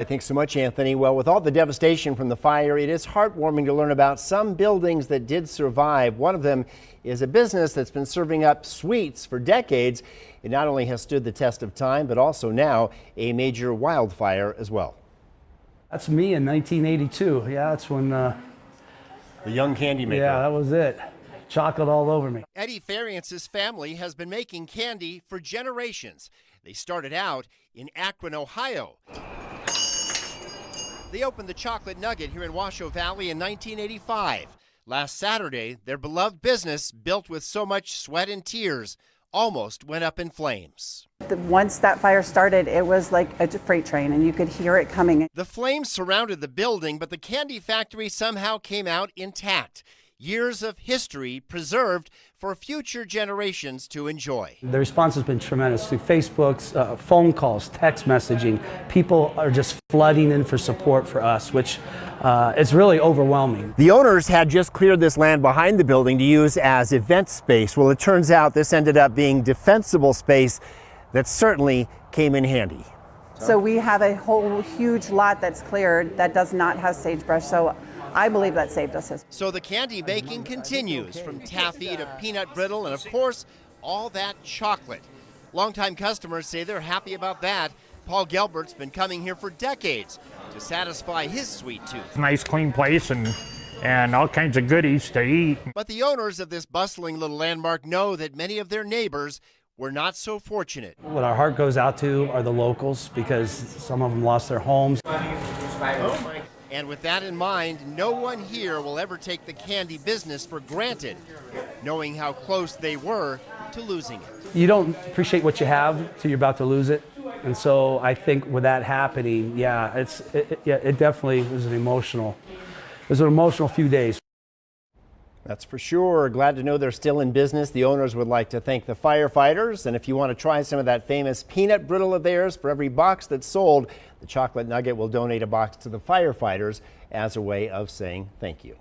Thanks so much, Anthony. Well, with all the devastation from the fire, it is heartwarming to learn about some buildings that did survive. One of them is a business that's been serving up sweets for decades. It not only has stood the test of time, but also now a major wildfire as well. That's me in 1982. Yeah, that's when... The young candy maker. Yeah, that was it. Chocolate all over me. Eddie Fariance's family has been making candy for generations. They started out in Akron, Ohio. They opened the Chocolate Nugget here in Washoe Valley in 1985. Last Saturday, their beloved business, built with so much sweat and tears, almost went up in flames. Once that fire started, it was like a freight train, and you could hear it coming. The flames surrounded the building, but the candy factory somehow came out intact. Years of history preserved for future generations to enjoy. The response has been tremendous through Facebook's, phone calls, text messaging. People are just flooding in for support for us, which is really overwhelming. The owners had just cleared this land behind the building to use as event space. Well, it turns out this ended up being defensible space that certainly came in handy. So we have a whole huge lot that's cleared that does not have sagebrush. So I believe that saved us. So the candy making continues, from taffy to peanut brittle and, of course, all that chocolate. Longtime customers say they're happy about that. Paul Gelbert's been coming here for decades to satisfy his sweet tooth. Nice, clean place and all kinds of goodies to eat. But the owners of this bustling little landmark know that many of their neighbors were not so fortunate. What our heart goes out to are the locals, because some of them lost their homes. And with that in mind, no one here will ever take the candy business for granted, knowing how close they were to losing it. You don't appreciate what you have till you're about to lose it. And so I think with that happening, yeah, it definitely was an emotional few days. That's for sure. Glad to know they're still in business. The owners would like to thank the firefighters. And if you want to try some of that famous peanut brittle of theirs, for every box that's sold, the Chocolate Nugget will donate a box to the firefighters as a way of saying thank you.